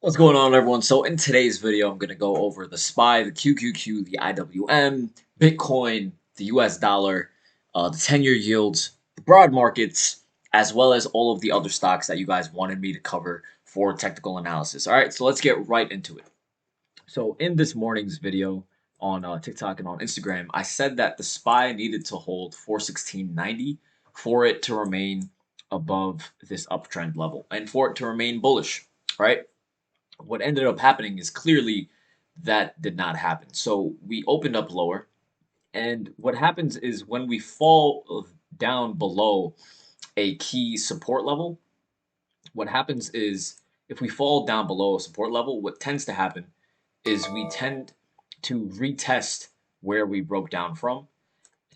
What's going on, everyone? So in today's video, I'm going to go over the SPY, the QQQ, the IWM, Bitcoin, the US dollar, the 10-year yields, the broad markets, as well as all of the other stocks that you guys wanted me to cover for technical analysis. All right, so let's get right into it. So in this morning's video on TikTok and on Instagram, I said that the SPY needed to hold 416.90 for it to remain above this uptrend level and for it to remain bullish, right? What ended up happening is clearly that did not happen. So we opened up lower, and what happens is when we fall down below a key support level, what happens is if we fall down below a support level, what tends to happen is we tend to retest where we broke down from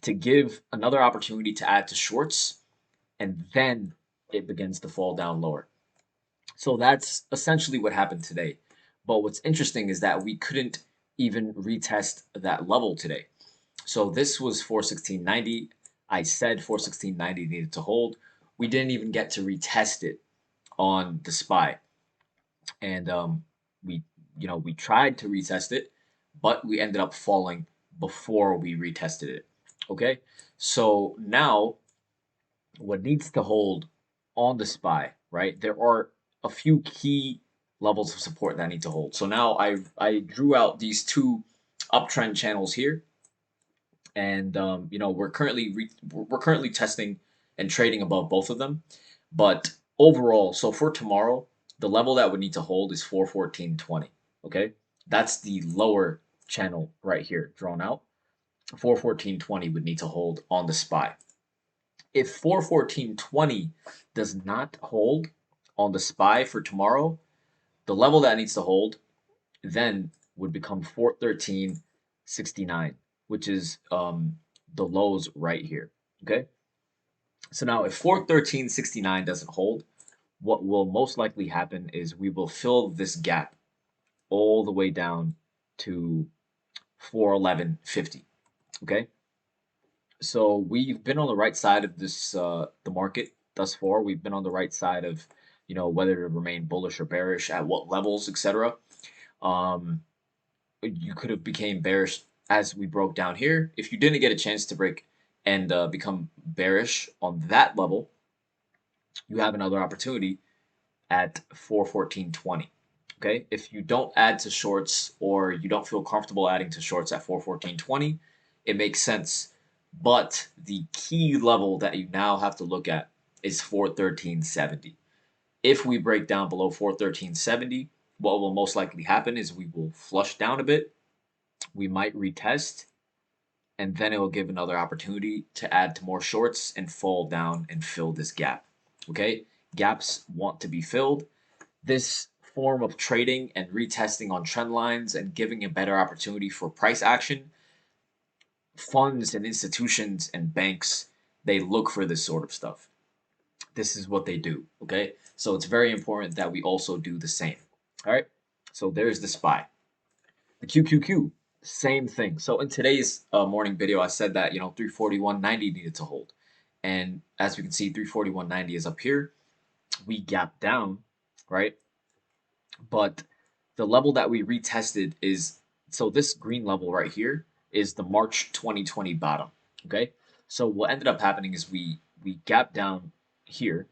to give another opportunity to add to shorts, and then it begins to fall down lower. So that's essentially what happened today. But what's interesting is that we couldn't even retest that level today. So this was 416.90. I said 416.90 needed to hold. We didn't even get to retest it on the SPY. And we tried to retest it, but we ended up falling before we retested it. Okay? So now what needs to hold on the SPY, right? There are a few key levels of support that need to hold. So now I drew out these two uptrend channels here, and we're currently testing and trading above both of them. But overall, so for tomorrow, the level that would need to hold is 414.20. Okay, that's the lower channel right here drawn out. 414.20 would need to hold on the SPY. If 414.20 does not hold on the SPY for tomorrow, the level that needs to hold then would become 413.69, which is the lows right here. Okay. So now if 413.69 doesn't hold, what will most likely happen is we will fill this gap all the way down to 411.50. Okay. So we've been on the right side of this the market thus far. We've been on the right side of whether to remain bullish or bearish at what levels, etc. Um, you could have became bearish as we broke down here. If you didn't get a chance to break and become bearish on that level, you have another opportunity at 414.20. Okay, if you don't add to shorts or you don't feel comfortable adding to shorts at 414.20, it makes sense. But the key level that you now have to look at is 413.70. If we break down below 413.70, what will most likely happen is we will flush down a bit. We might retest, and then it will give another opportunity to add to more shorts and fall down and fill this gap. Okay, gaps want to be filled. This form of trading and retesting on trend lines and giving a better opportunity for price action, funds and institutions and banks, they look for this sort of stuff. This is what they do, okay? So it's very important that we also do the same. All right? So there's the SPY. The QQQ, same thing. So in today's morning video, I said that, 341.90 needed to hold. And as we can see, 341.90 is up here. We gapped down, right? But the level that we retested is, so this green level right here is the March 2020 bottom, okay? So what ended up happening is we gapped down here,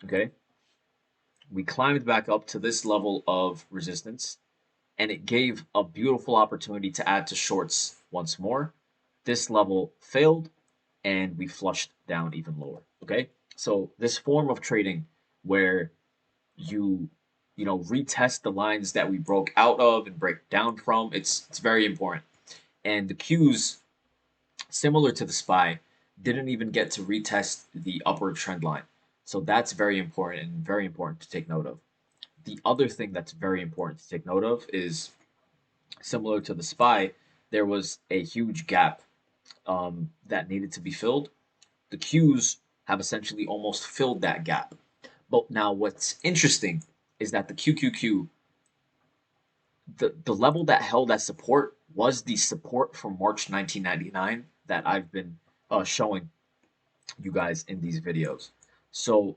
okay? We climbed back up to this level of resistance, and it gave a beautiful opportunity to add to shorts once more. This level failed, and we flushed down even lower, okay? So this form of trading where you retest the lines that we broke out of and break down from, it's very important. And the Qs, similar to the SPY, didn't even get to retest the upward trend line. So that's very important and very important to take note of. The other thing that's very important to take note of is similar to the SPY, there was a huge gap that needed to be filled. The Qs have essentially almost filled that gap. But now what's interesting is that the QQQ, the level that held that support was the support from March 1999 that I've been showing you guys in these videos. So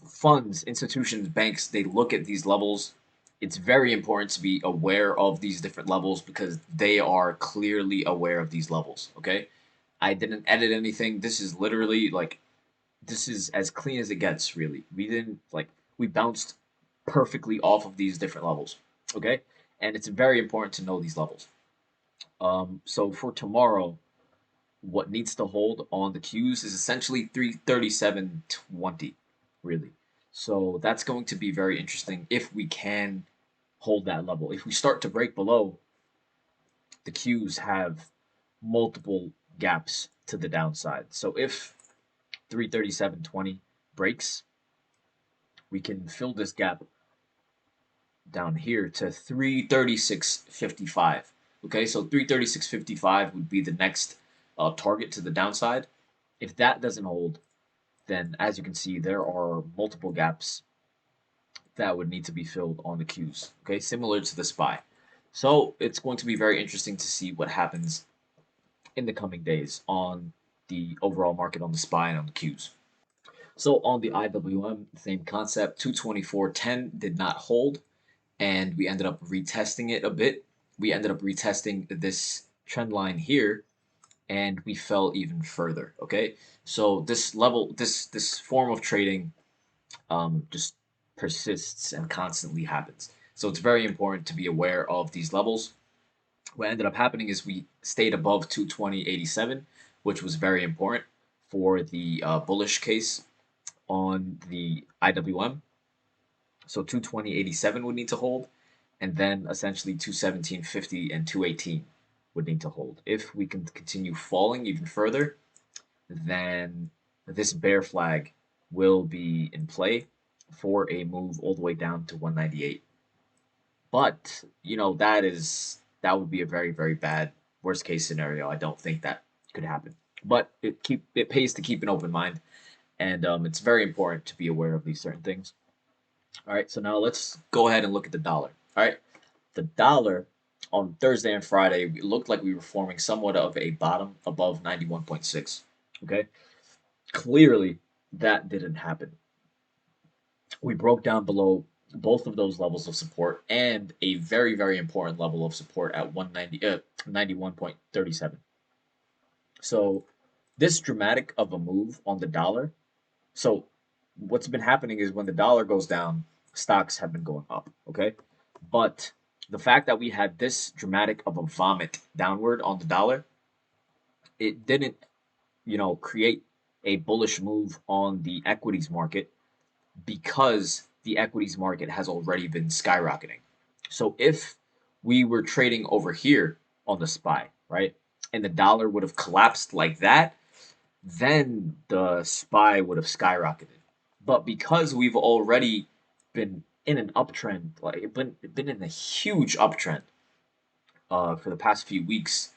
funds, institutions, banks, they look at these levels it's very important to be aware of these different levels because they are clearly aware of these levels. Okay, I didn't edit anything. This is literally like this is as clean as it gets. Really, we didn't like we bounced perfectly off of these different levels. Okay, and it's very important to know these levels. So for tomorrow, what needs to hold on the Qs is essentially 337.20, really. So that's going to be very interesting if we can hold that level. If we start to break below, the Qs have multiple gaps to the downside. So if 337.20 breaks, we can fill this gap down here to 336.55. Okay, so 336.55 would be the next target to the downside. If that doesn't hold, then as you can see, there are multiple gaps that would need to be filled on the Qs. Okay, similar to the SPY. So it's going to be very interesting to see what happens in the coming days on the overall market on the SPY and on the Qs. So on the IWM, same concept, 224.10 did not hold, and we ended up retesting it a bit. We ended up retesting this trend line here, and we fell even further. Okay, so this level, this form of trading, just persists and constantly happens. So it's very important to be aware of these levels. What ended up happening is we stayed above 220.87, which was very important for the bullish case on the IWM. So 220.87 would need to hold, and then essentially 217.50 and 218 would need to hold. If we can continue falling even further, then this bear flag will be in play for a move all the way down to 198. But, that would be a very, very bad worst case scenario. I don't think that could happen. But it pays to keep an open mind, and it's very important to be aware of these certain things. All right, so now let's go ahead and look at the dollar. All right, the dollar on Thursday and Friday it looked like we were forming somewhat of a bottom above 91.6. Okay, clearly that didn't happen. We broke down below both of those levels of support and a very, very important level of support at 91.37. So this dramatic of a move on the dollar. So what's been happening is when the dollar goes down, stocks have been going up. Okay. But the fact that we had this dramatic of a vomit downward on the dollar, it didn't, create a bullish move on the equities market because the equities market has already been skyrocketing. So if we were trading over here on the SPY, right, and the dollar would have collapsed like that, then the SPY would have skyrocketed. But because we've already been in an uptrend, like been in a huge uptrend for the past few weeks,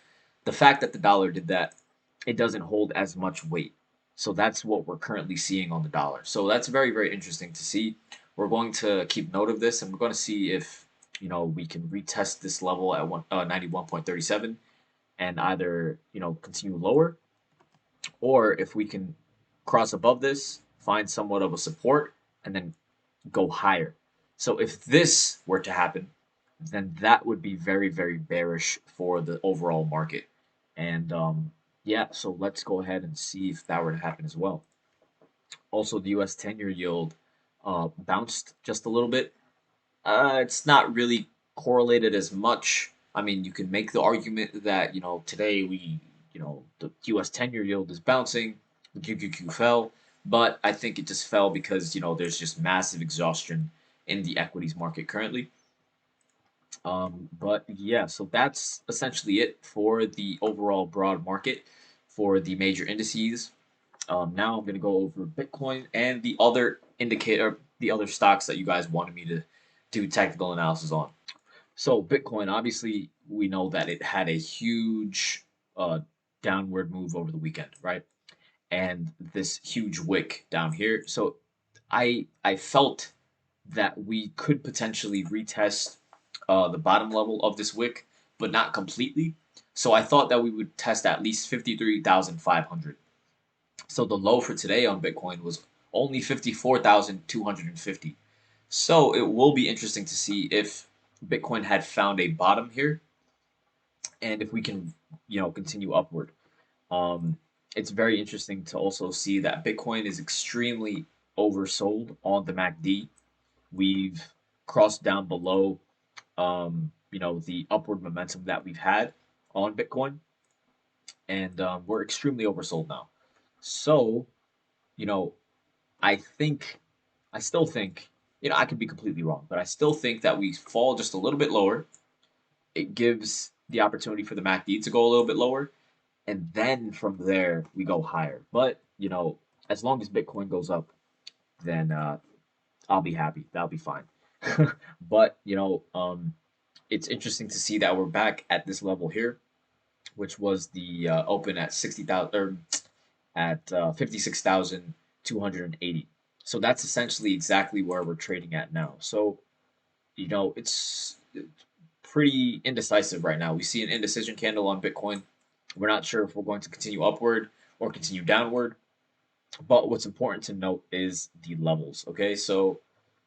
the fact that the dollar did that, it doesn't hold as much weight. So that's what we're currently seeing on the dollar. So that's very, very interesting to see. We're going to keep note of this, and we're going to see if we can retest this level at 91.37 and either continue lower, or if we can cross above this, find somewhat of a support, and then go higher. So if this were to happen, then that would be very, very bearish for the overall market. And yeah, so let's go ahead and see if that were to happen as well. Also, the U.S. 10-year yield bounced just a little bit. It's not really correlated as much. I mean, you can make the argument that today the U.S. 10-year yield is bouncing, the QQQ fell, but I think it just fell because there's just massive exhaustion in the equities market currently. But yeah, so that's essentially it for the overall broad market for the major indices. Now I'm going to go over Bitcoin and the other indicator, the other stocks that you guys wanted me to do technical analysis on. So Bitcoin, obviously, we know that it had a huge downward move over the weekend, right? And this huge wick down here. So I felt that we could potentially retest the bottom level of this wick, but not completely. So I thought that we would test at least 53,500. So the low for today on Bitcoin was only 54,250. So it will be interesting to see if Bitcoin had found a bottom here and if we can, continue upward. Um, it's very interesting to also see that Bitcoin is extremely oversold on the MACD. We've crossed down below, the upward momentum that we've had on Bitcoin, and we're extremely oversold now. So, you know, I think, I still think, I could be completely wrong, but I still think that we fall just a little bit lower. It gives the opportunity for the MACD to go a little bit lower, and then from there we go higher. But as long as Bitcoin goes up, then I'll be happy. That'll be fine. But it's interesting to see that we're back at this level here, which was the open at 60,000 or at 56,280. So that's essentially exactly where we're trading at now. So it's pretty indecisive right now. We see an indecision candle on Bitcoin. We're not sure if we're going to continue upward or continue downward. But what's important to note is the levels. Okay, so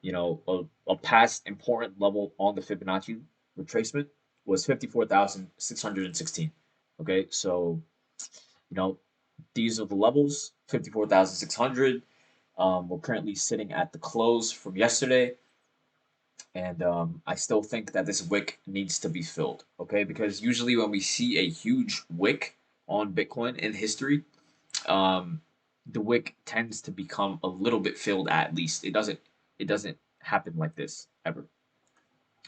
a past important level on the Fibonacci retracement was 54,616. Okay, so you know these are the levels 54,600. We're currently sitting at the close from yesterday, and I still think that this wick needs to be filled. Okay, because usually when we see a huge wick on Bitcoin in history, um, the wick tends to become a little bit filled at least. It doesn't happen like this ever.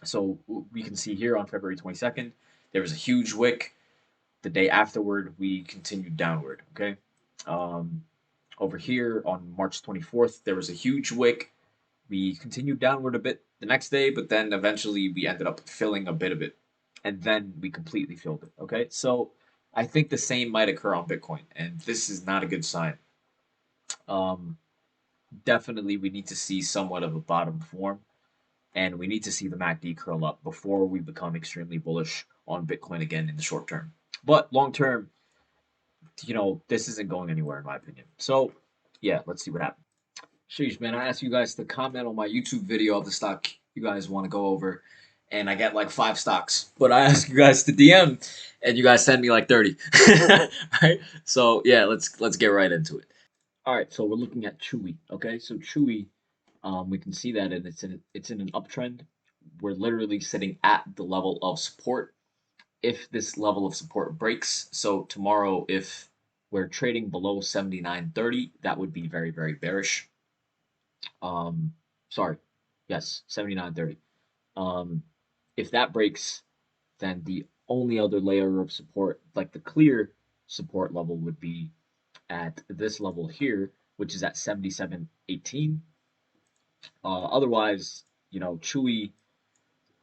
So we can see here on February 22nd, there was a huge wick. The day afterward, we continued downward. Okay. Um, Over here on March 24th, there was a huge wick. We continued downward a bit the next day, but then eventually we ended up filling a bit of it, and then we completely filled it. Okay, so I think the same might occur on Bitcoin, and this is not a good sign. Um, Definitely, we need to see somewhat of a bottom form, and we need to see the MACD curl up before we become extremely bullish on Bitcoin again in the short term. But long term, this isn't going anywhere in my opinion. So, yeah, let's see what happens. Sheesh, man, I asked you guys to comment on my YouTube video of the stock you guys want to go over, and I get like 5 stocks. But I ask you guys to DM, and you guys send me like 30. Right? So yeah, let's get right into it. All right, so we're looking at Chewy. Okay, so Chewy, we can see that it's in an uptrend. We're literally sitting at the level of support. If this level of support breaks, so tomorrow, if we're trading below 79.30, that would be very, very bearish. Um, Sorry, yes, 79.30. Um, if that breaks, then the only other layer of support, like the clear support level, would be at this level here, which is at 77.18. Otherwise, Chewy,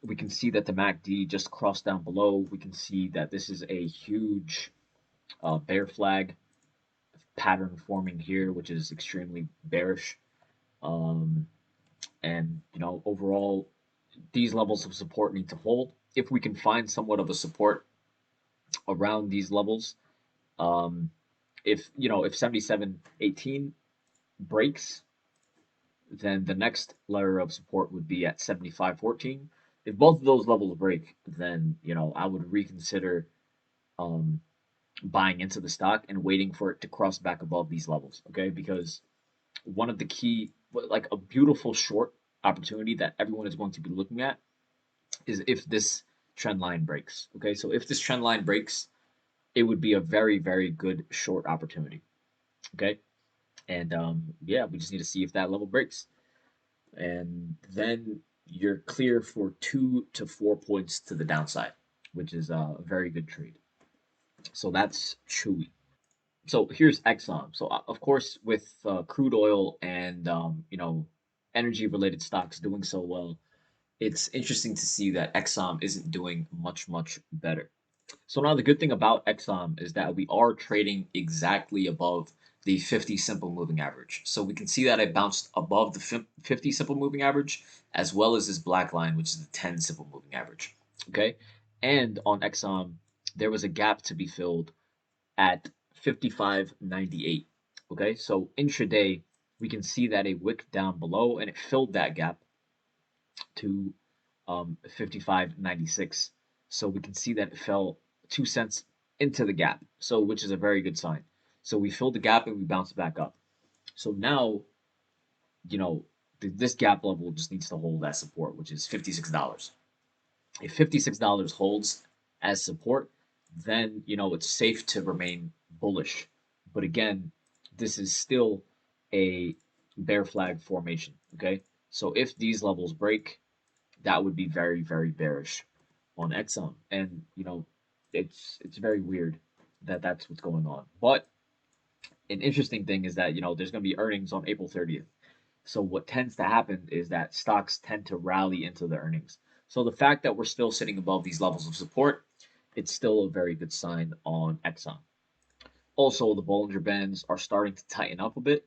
we can see that the MACD just crossed down below. We can see that this is a huge bear flag pattern forming here, which is extremely bearish. Um, and overall, these levels of support need to hold. If we can find somewhat of a support around these levels, um, if 77.18 breaks, then the next layer of support would be at 75.14. If both of those levels break, then I would reconsider um, buying into the stock and waiting for it to cross back above these levels. Okay, because one of the key, like a beautiful short opportunity that everyone is going to be looking at is if this trend line breaks. Okay, so if this trend line breaks, it would be a very, very good short opportunity. Okay, and yeah, we just need to see if that level breaks, and then you're clear for 2 to 4 points to the downside, which is a very good trade. So that's Chewy. So here's Exxon. So of course, with crude oil and energy related stocks doing so well, it's interesting to see that Exxon isn't doing much better. So now the good thing about Exxon is that we are trading exactly above the 50 simple moving average. So we can see that it bounced above the 50 simple moving average as well as this black line, which is the 10 simple moving average. Okay. And on Exxon, there was a gap to be filled at 55.98. Okay. So intraday, we can see that it wicked down below and it filled that gap. to 55.96. So we can see that it fell 2 cents into the gap, so which is a very good sign. So we filled the gap and we bounced back up. So now, you know, this gap level just needs to hold as support, which is $56. If $56 holds as support, then it's safe to remain bullish. But again, this is still a bear flag formation. Okay, so if these levels break, that would be very, very bearish on Exxon, and it's very weird that that's what's going on. But an interesting thing is that there's going to be earnings on April 30th. So what tends to happen is that stocks tend to rally into the earnings. So the fact that we're still sitting above these levels of support, it's still a very good sign on Exxon. Also, the Bollinger Bands are starting to tighten up a bit,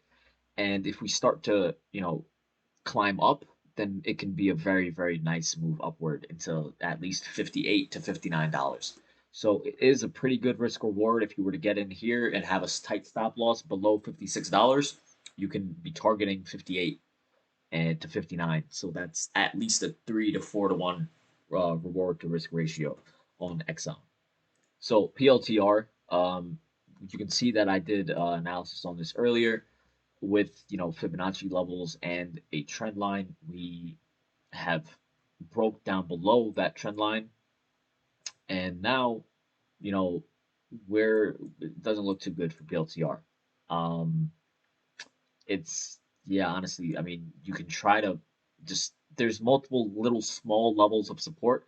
and if we start to, climb up, then it can be a very, very nice move upward into at least $58 to $59. So it is a pretty good risk reward if you were to get in here and have a tight stop loss below $56. You can be targeting 58 and to 59. So that's at least a 3 to 4 to 1 reward to risk ratio on Exxon. So PLTR, you can see that I did analysis on this earlier with Fibonacci levels and a trend line. We have broke down below that trend line, and now where it doesn't look too good for PLTR. It's yeah, honestly, I mean, you can try to just there's multiple little small levels of support,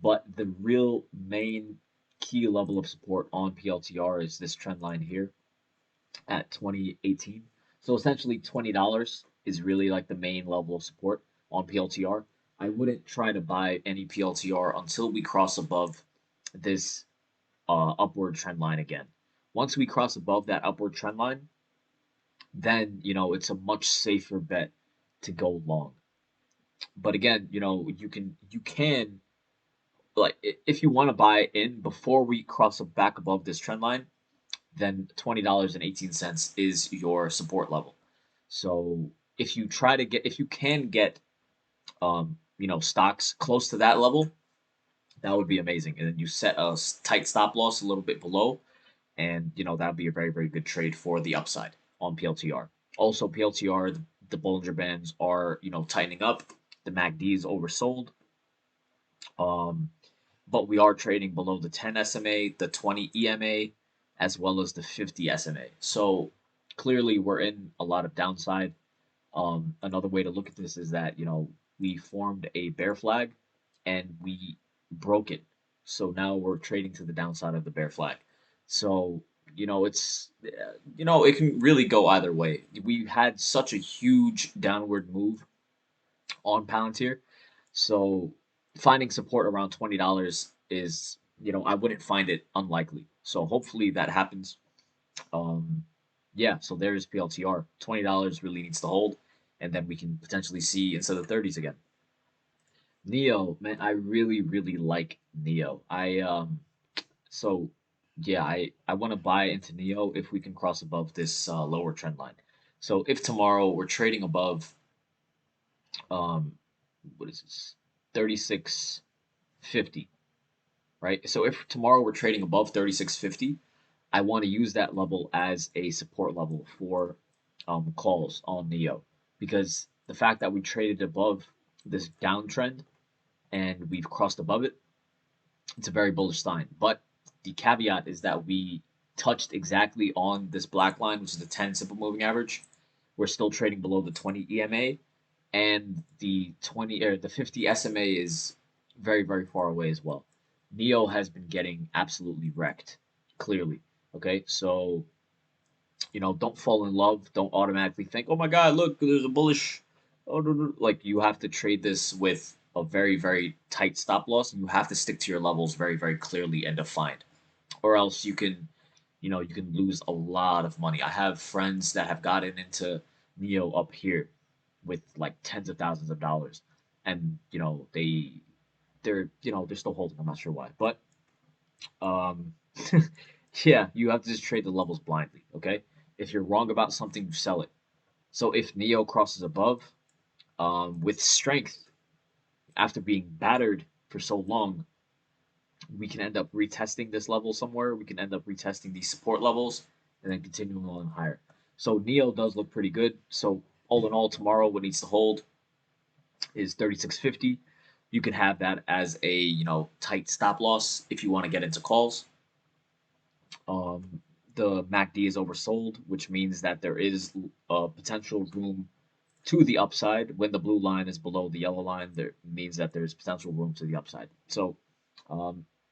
but the real main key level of support on PLTR is this trend line here at 2018. So essentially $20 is really like the main level of support on PLTR. I wouldn't try to buy any PLTR until we cross above this upward trend line again. Once we cross above that upward trend line, then it's a much safer bet to go long. But again, you can like if you want to buy in before we cross back above this trend line, then $20.18 is your support level. So if you can get stocks close to that level, that would be amazing. And then you set a tight stop loss a little bit below, and that would be a very, very good trade for the upside on PLTR. Also, PLTR, the Bollinger Bands are tightening up. The MACD is oversold. But we are trading below the 10 SMA, the 20 EMA, as well as the 50 SMA. So clearly we're in a lot of downside. Another way to look at this is that, we formed a bear flag and we broke it. So now we're trading to the downside of the bear flag. So, it can really go either way. We had such a huge downward move on Palantir. So finding support around $20 is, I wouldn't find it unlikely. So hopefully that happens. Yeah, so there's PLTR. $20 really needs to hold, and then we can potentially see into the 30s again. Neo, man, I really, really like Neo. So yeah, I want to buy into Neo if we can cross above this lower trend line. So if tomorrow we're trading above what is this? 36.50, right? So if tomorrow we're trading above 36.50, I want to use that level as a support level for calls on Neo, because the fact that we traded above this downtrend and we've crossed above it, it's a very bullish sign. But the caveat is that we touched exactly on this black line, which is the 10 simple moving average. We're still trading below the 20 EMA, and the 20 or the 50 SMA is very, very far away as well. Neo has been getting absolutely wrecked, clearly. Okay, so don't fall in love. Don't automatically think, oh my God, look, there's a bullish. Oh, no, no. Like, you have to trade this with a very, very tight stop loss. You have to stick to your levels very, very clearly and defined, or else you can lose a lot of money. I have friends that have gotten into Neo up here with like tens of thousands of dollars, and they're still holding. I'm not sure why, but um, yeah, you have to just trade the levels blindly. Okay, if you're wrong about something, you sell it. So if Neo crosses above with strength, after being battered for so long, we can end up retesting this level somewhere. We can end up retesting these support levels and then continuing on higher. So Neo does look pretty good. So all in all, tomorrow what needs to hold is 36.50. You can have that as a tight stop loss if you want to get into calls. Um, the MACD is oversold, which means that there is potential room to the upside. When the blue line is below the yellow line, there means that there's potential room to the upside. So,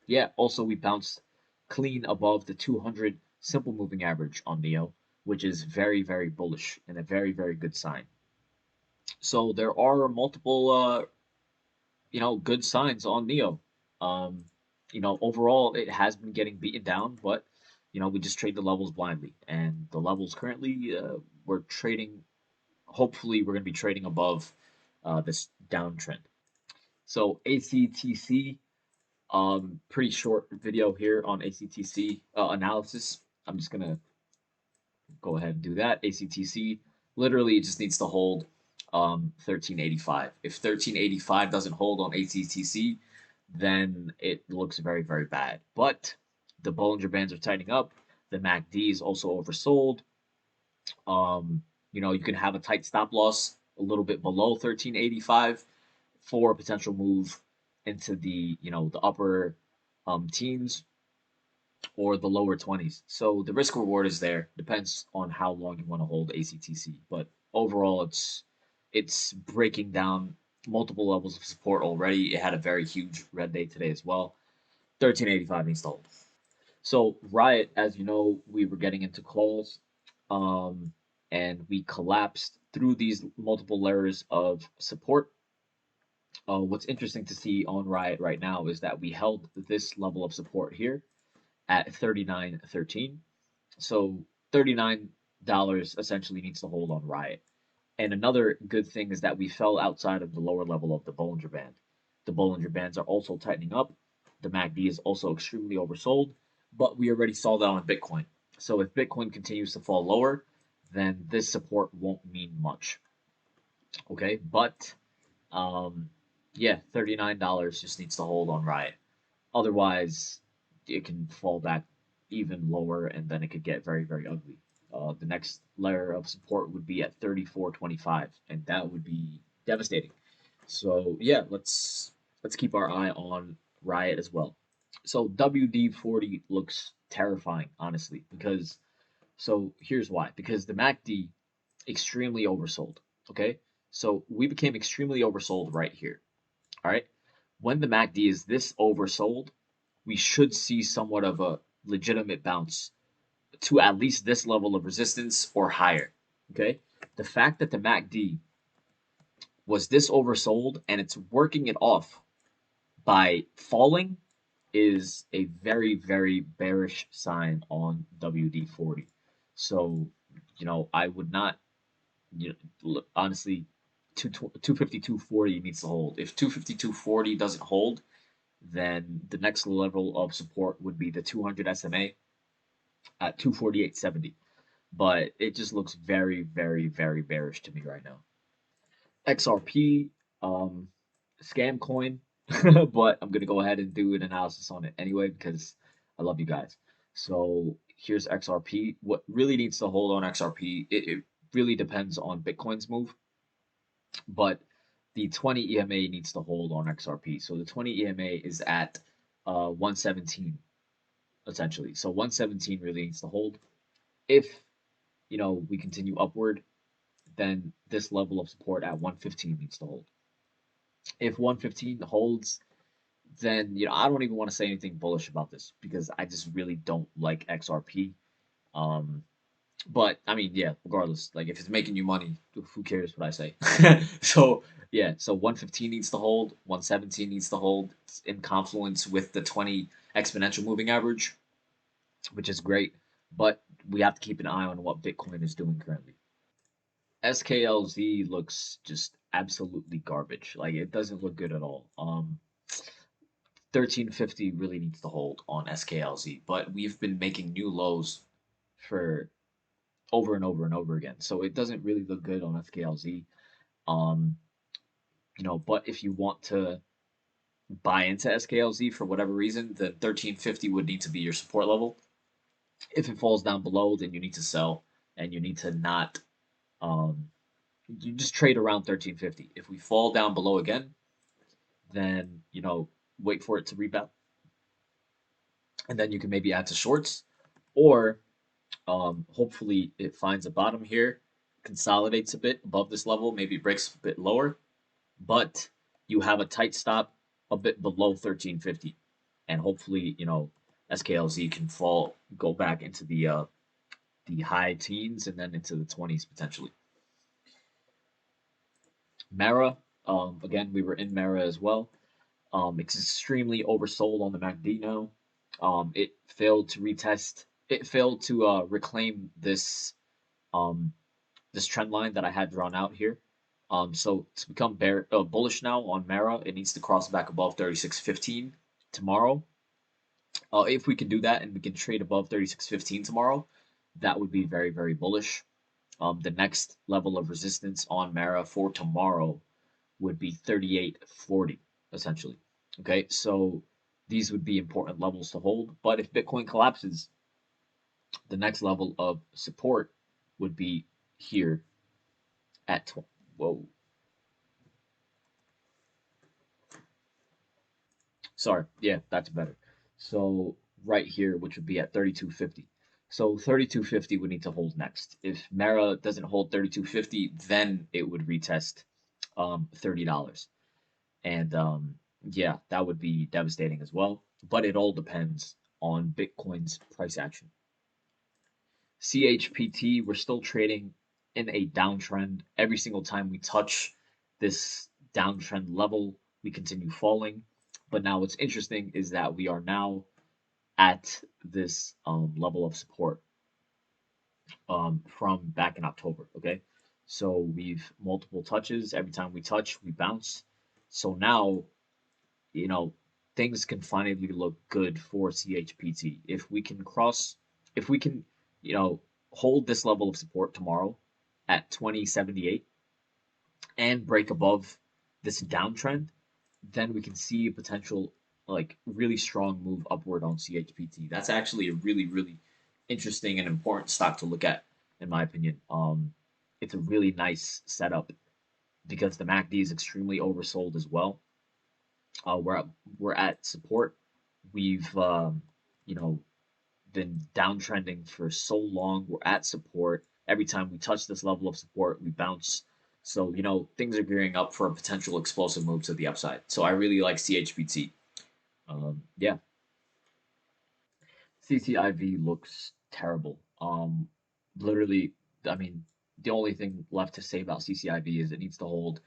yeah, also we bounced clean above the 200 simple moving average on Neo, which is very, very bullish and a very, very good sign. So there are multiple, good signs on Neo. Um, overall, it has been getting beaten down, but we just trade the levels blindly, and the levels currently we're trading. Hopefully, we're going to be trading above this downtrend. So ACTC, pretty short video here on ACTC analysis. I'm just gonna go ahead and do that. ACTC literally just needs to hold 1385. If 1385 doesn't hold on ACTC, then it looks very, very bad. But the Bollinger Bands are tightening up. The MACD is also oversold. You can have a tight stop loss a little bit below 1385 for a potential move into the upper teens or the lower 20s. So the risk reward is there. Depends on how long you want to hold ACTC. But overall, it's breaking down multiple levels of support already. It had a very huge red day today as well. 1385 needs to hold. So Riot, as you know, we were getting into calls, and we collapsed through these multiple layers of support. What's interesting to see on Riot right now is that we held this level of support here at 39.13. So $39 essentially needs to hold on Riot. And another good thing is that we fell outside of the lower level of the Bollinger Band. The Bollinger Bands are also tightening up. The MACD is also extremely oversold, but we already saw that on Bitcoin. So if Bitcoin continues to fall lower, then this support won't mean much. Okay, but yeah, $39 just needs to hold on Riot. Otherwise, it can fall back even lower, and then it could get very, very ugly. The next layer of support would be at 34.25, and that would be devastating. So yeah, let's keep our eye on Riot as well. So WD-40 looks terrifying, honestly, because here's why. Because the MACD extremely oversold. Okay, so we became extremely oversold right here. All right, when the MACD is this oversold, we should see somewhat of a legitimate bounce to at least this level of resistance or higher. Okay, the fact that the MACD was this oversold and it's working it off by falling is a very, very bearish sign on WD-40. So, I would not, honestly, 252.40 needs to hold. If 252.40 doesn't hold, then the next level of support would be the 200 SMA at 248.70. But it just looks very, very, very bearish to me right now. XRP, scam coin, but I'm gonna go ahead and do an analysis on it anyway because I love you guys. So here's XRP. What really needs to hold on XRP? It really depends on Bitcoin's move, but the 20 EMA needs to hold on XRP. So the 20 EMA is at 117 essentially. So 117 really needs to hold. If we continue upward, then this level of support at 115 needs to hold. If 115 holds, then I don't even want to say anything bullish about this because I just really don't like XRP. Um, but I mean, yeah, regardless, like if it's making you money, who cares what I say? So yeah, so 115 needs to hold, 117 needs to hold. It's in confluence with the 20 exponential moving average, which is great. But we have to keep an eye on what Bitcoin is doing currently. SKLZ looks just absolutely garbage. Like it doesn't look good at all. 1350 really needs to hold on SKLZ, but we've been making new lows for over and over and over again. So it doesn't really look good on SKLZ. Um, But if you want to buy into SKLZ for whatever reason, then 1350 would need to be your support level. If it falls down below, then you need to sell, and you need to not um, you just trade around 1350. If we fall down below again, then wait for it to rebound, and then you can maybe add to shorts, or hopefully it finds a bottom here, consolidates a bit above this level, maybe breaks a bit lower, but you have a tight stop a bit below 1350, and hopefully SKLZ can go back into the high teens and then into the 20s potentially. Mara, again, we were in Mara as well. It's extremely oversold on the MACD now. It failed to retest. It failed to reclaim um, this trend line that I had drawn out here. So to become bullish now on Mara, it needs to cross back above 36.15 tomorrow. If we can do that and we can trade above 36.15 tomorrow, that would be very, very bullish. The next level of resistance on Mara for tomorrow would be 38.40, essentially. Okay, so these would be important levels to hold. But if Bitcoin collapses, the next level of support would be here at whoa. Sorry, yeah, that's better. So right here, which would be at 32.50. So 32.50 would need to hold next. If Mara doesn't hold 32.50, then it would retest $30. And yeah, that would be devastating as well. But it all depends on Bitcoin's price action. CHPT, we're still trading in a downtrend. Every single time we touch this downtrend level, we continue falling. But now what's interesting is that we are now at this level of support from back in October. Okay, so we've multiple touches. Every time we touch, we bounce. So now, you know, things can finally look good for CHPT. If we can, hold this level of support tomorrow at 2078 and break above this downtrend, then we can see a potential like really strong move upward on CHPT. That's actually a really, really interesting and important stock to look at, in my opinion. It's a really nice setup because the MACD is extremely oversold as well. We're at support. We've you know been downtrending for so long. We're at support. Every time we touch this level of support, we bounce. So things are gearing up for a potential explosive move to the upside. So I really like CHBT. Yeah, CCIV looks terrible. Literally, I mean, the only thing left to say about CCIV is it needs to hold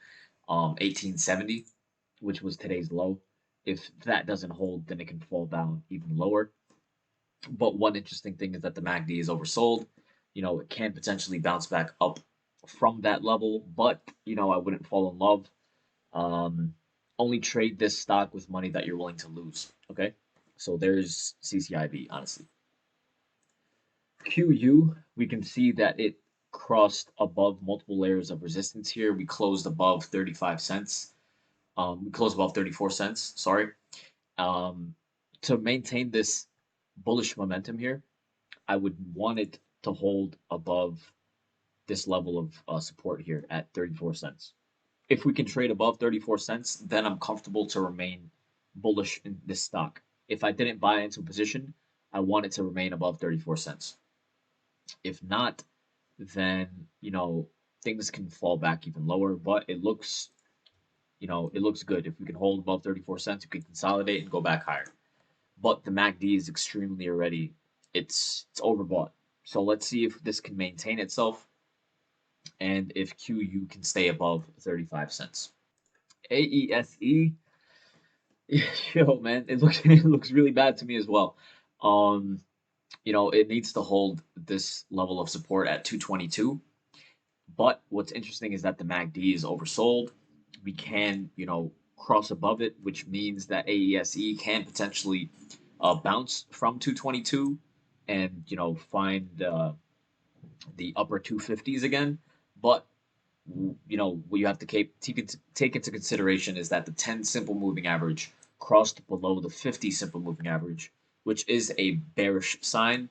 1870, which was today's low. If that doesn't hold, then it can fall down even lower. But one interesting thing is that the MACD is oversold. It can potentially bounce back up from that level, but I wouldn't fall in love. Um, Only trade this stock with money that you're willing to lose. Okay, so there's CCIV. Honestly, QU, we can see that it crossed above multiple layers of resistance here. We closed above 35 cents. We closed above 34 cents. Sorry. Um, to maintain this bullish momentum here, I would want it to hold above this level of support here at 34 cents. If we can trade above 34 cents, then I'm comfortable to remain bullish in this stock. If I didn't buy into a position, I want it to remain above 34 cents. If not, then things can fall back even lower, but it looks good. If we can hold above 34 cents, we can consolidate and go back higher. But the MACD is extremely already, it's overbought. So let's see if this can maintain itself and if QU can stay above 35 cents. AESE, yo man, it looks really bad to me as well. Um, it needs to hold this level of support at 222. But what's interesting is that the MACD is oversold. We can, cross above it, which means that AESE can potentially bounce from 222 and find the upper 250s again. But what you have to take into consideration is that the 10 simple moving average crossed below the 50 simple moving average, which is a bearish sign.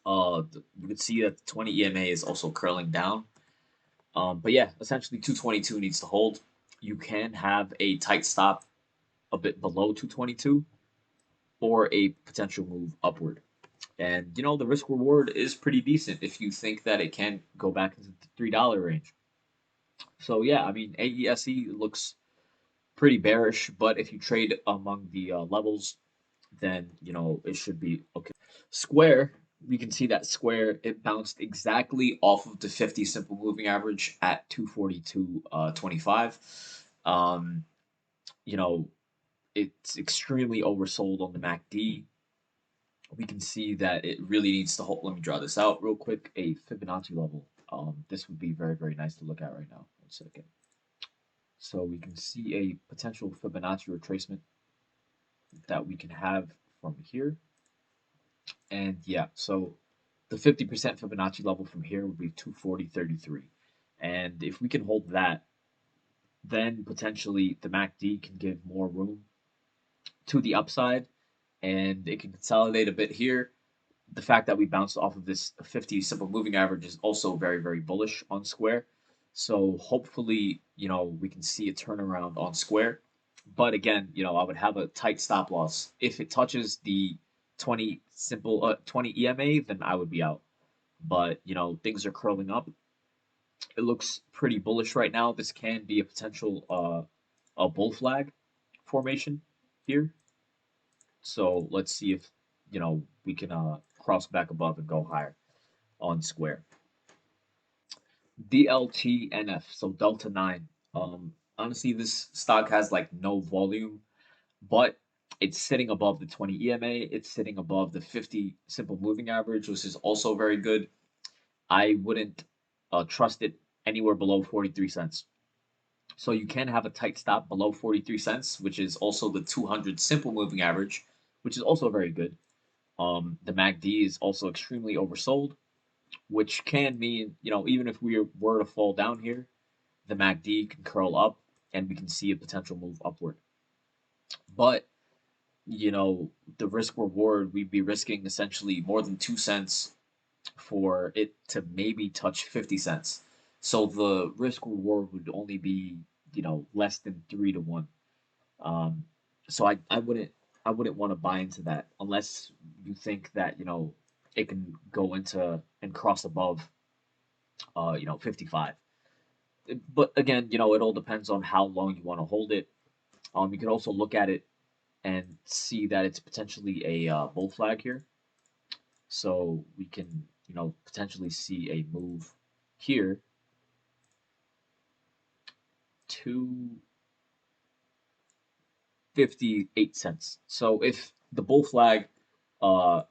You can see that the 20 EMA is also curling down. But yeah, essentially 222 needs to hold. You can have a tight stop a bit below 222 or a potential move upward. And the risk reward is pretty decent if you think that it can go back into the $3 range. So yeah, I mean AESE looks pretty bearish, but if you trade among the levels, then it should be okay. Square, we can see that Square, it bounced exactly off of the 50 simple moving average at 242.25. Um, you know, it's extremely oversold on the MACD. We can see that it really needs to hold. Let me draw this out real quick. A Fibonacci level. This would be very, very nice to look at right now. 1 second. So we can see a potential Fibonacci retracement that we can have from here. And yeah, so the 50% Fibonacci level from here would be 240.33. And if we can hold that, then potentially the MACD can give more room to the upside and it can consolidate a bit here. The fact that we bounced off of this 50 simple moving average is also very, very bullish on Square. So hopefully, we can see a turnaround on Square. But again, I would have a tight stop loss. If it touches the 20 EMA, then I would be out. But, things are curling up. It looks pretty bullish right now. This can be a potential a bull flag formation here. So let's see if we can cross back above and go higher on Square. DLTNF, so Delta 9. Honestly, this stock has like no volume, but it's sitting above the 20 EMA. It's sitting above the 50 simple moving average, which is also very good. I wouldn't trust it anywhere below 43 cents. So you can have a tight stop below 43 cents, which is also the 200 simple moving average, which is also very good. The MACD is also extremely oversold, which can mean, even if we were to fall down here, the MACD can curl up and we can see a potential move upward. But, the risk reward, we'd be risking essentially more than 2 cents for it to maybe touch 50 cents. So the risk reward would only be, less than 3 to 1. Um, so I wouldn't want to buy into that unless you think that it can go into and cross above 55. But again, it all depends on how long you want to hold it. You can also look at it and see that it's potentially a bull flag here. So we can potentially see a move here to 58 cents. So if the bull flag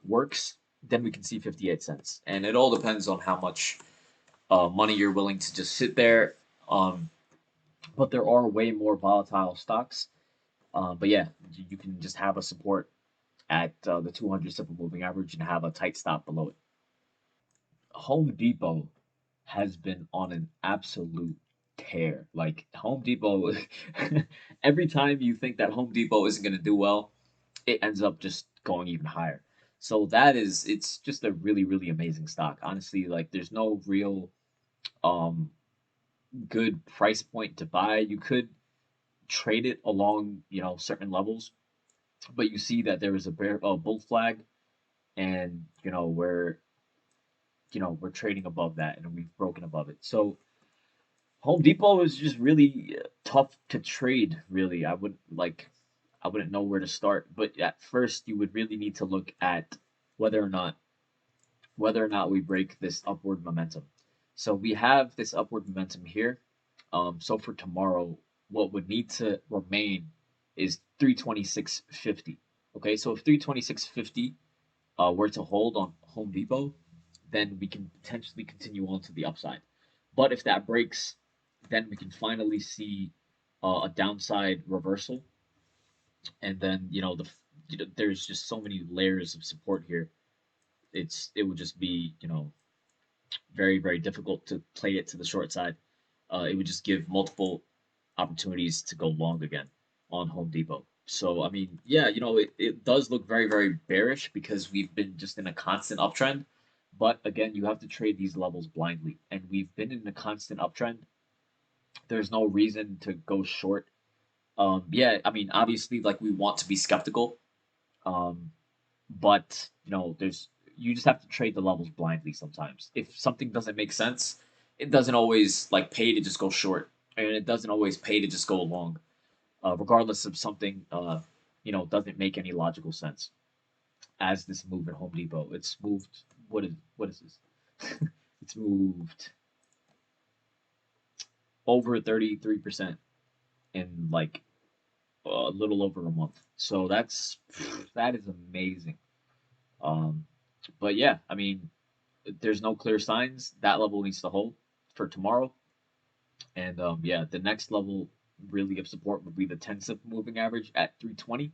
works, then we can see 58 cents. And it all depends on how much money you're willing to just sit there. But there are way more volatile stocks. But yeah, you can just have a support at the 200 simple moving average and have a tight stop below it. Home Depot has been on an absolute tear. Like Home Depot, every time you think that Home Depot isn't going to do well, it ends up just going even higher. So it's just a really, really amazing stock. Honestly, like there's no real um good price point to buy. You could trade it along, certain levels, but you see that there is a bull flag, and we're trading above that, and we've broken above it. So Home Depot is just really tough to trade. Really, I wouldn't know where to start. But at first, you would really need to look at whether or not we break this upward momentum. So we have this upward momentum here. So for tomorrow, what would need to remain is 326.50. Okay, so if 326.50 were to hold on Home Depot, then we can potentially continue on to the upside. But if that breaks, then we can finally see a downside reversal, and then there's just so many layers of support here. It would just be very, very difficult to play it to the short side. it would just give multiple opportunities to go long again on Home Depot. So I mean, yeah, it does look very, very bearish because we've been just in a constant uptrend. But again, you have to trade these levels blindly, and we've been in a constant uptrend. There's no reason to go short. Yeah, I mean, obviously, like we want to be skeptical, um, but there's you just have to trade the levels blindly sometimes. If something doesn't make sense, it doesn't always like pay to just go short, and it doesn't always pay to just go long, regardless of something doesn't make any logical sense. As this move at Home Depot, it's moved. What is this? It's moved over 33% in like a little over a month. So that is amazing. Um, but yeah, I mean, there's no clear signs. That level needs to hold for tomorrow. And yeah, the next level really of support would be the 10-simple moving average at 320,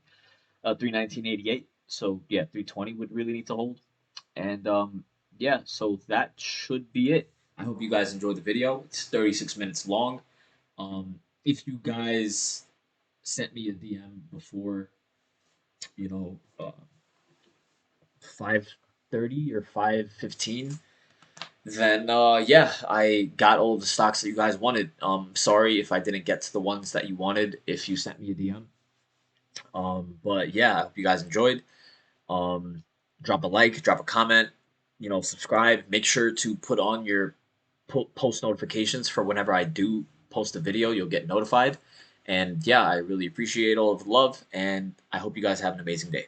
319.88. So yeah, 320 would really need to hold. And yeah, so that should be it. I hope you guys enjoyed the video. It's 36 minutes long. If you guys sent me a DM before, you know, 5:30 or 5:15, then yeah, I got all the stocks that you guys wanted. Sorry if I didn't get to the ones that you wanted if you sent me a DM. But yeah, I hope you guys enjoyed. Um, drop a like, drop a comment, subscribe. Make sure to put on your post notifications for whenever I do post a video. You'll get notified. And yeah, I really appreciate all of the love, and I hope you guys have an amazing day.